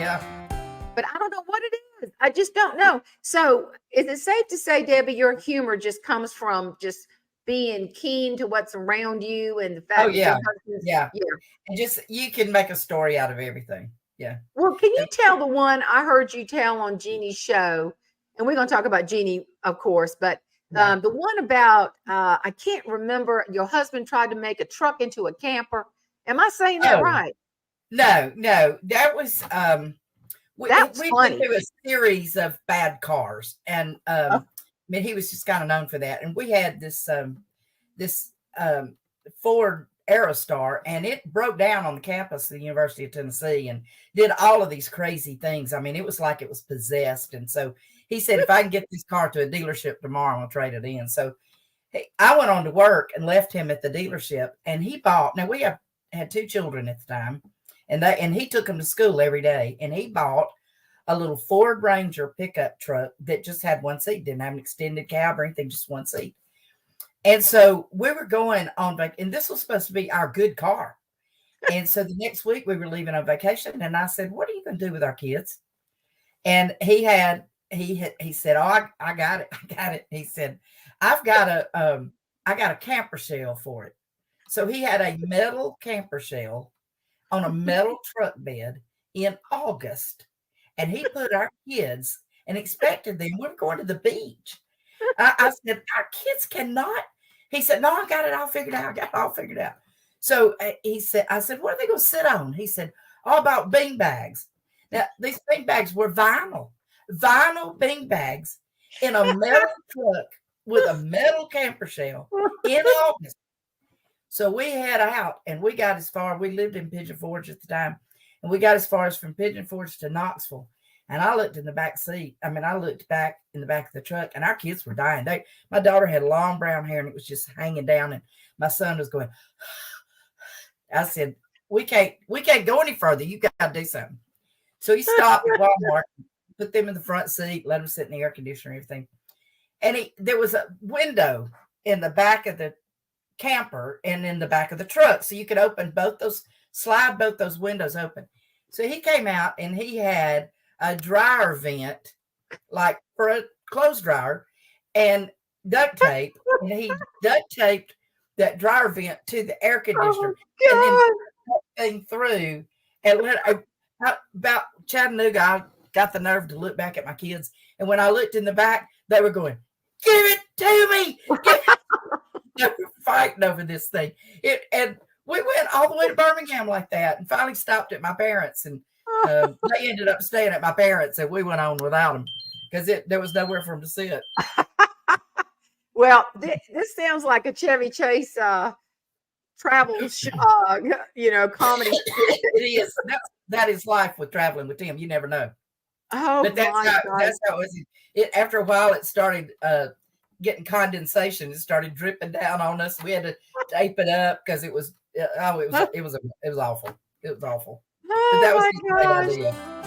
Yeah. But I don't know what it is. I just don't know. So is it safe to say, Debbie, your humor just comes from just being keen to what's around you and the Oh fact that your yeah. husband's, Yeah. yeah. And just you can make a story out of everything. Yeah. Well, can you tell the one I heard you tell on Jeannie's show? And we're going to talk about Jeannie, of course, but Yeah. the one about, I can't remember, your husband tried to make a truck into a camper. Am I saying that Oh, right? no, no. That was That was we've been funny. through a series of bad cars, and Oh, I mean he was just kind of known for that. And we had this Ford Aerostar, and it broke down on the campus of the University of Tennessee and did all of these crazy things. I mean, it was like it was possessed. And so he said, if I can get this car to a dealership tomorrow, I'm gonna trade it in. So I went on to work and left him at the dealership, and he bought. Now we had two children at the time, and he took them to school every day, and he bought a little Ford Ranger pickup truck that just had one seat, didn't have an extended cab or anything, just one seat. And so we were going on and this was supposed to be our good car. And so the next week we were leaving on vacation, and I said, "What are you going to do with our kids?" And he said, "Oh, I got it, I got it." He said, "I've got I got a camper shell for it." So he had a metal camper shell on a metal truck bed in August, and he put our kids and expected them. We were going to the beach. I said, "Our kids cannot." He said, "No, I got it all figured out. I got it all figured out." So he said, I said, "What are they going to sit on?" He said, "All about bean bags." Now, these bean bags were vinyl bean bags in a metal truck with a metal camper shell in August. So we head out, and we got as far, we lived in Pigeon Forge at the time, and we got as far as from Pigeon Forge to Knoxville. And I looked in the back seat. I mean, I looked back in the back of the truck, and our kids were dying. My daughter had long brown hair, and it was just hanging down. And my son was going. I said, "We can't go any further. You got to do something." So he stopped at Walmart, put them in the front seat, let them sit in the air conditioner and everything. And there was a window in the back of the camper and in the back of the truck, so you could slide both those windows open. So he came out, and he had a dryer vent, like for a clothes dryer, and duct tape, and he duct taped that dryer vent to the air conditioner, and then oh put that thing through and about Chattanooga. I got the nerve to look back at my kids, and when I looked in the back, they were going, "Give it to me!" They were fighting over this thing. And we went all the way to Birmingham like that, and finally stopped at my parents, and they ended up staying at my parents, and we went on without them because there was nowhere for them to sit. Well, this sounds like a Chevy Chase travel, comedy skit. It is. That is life with traveling with Tim. You never know. Oh But my God. that's how it was. After a while, it started getting condensation. It started dripping down on us. We had to tape it up because it was awful. It was awful. But that was Oh just a my great gosh. idea.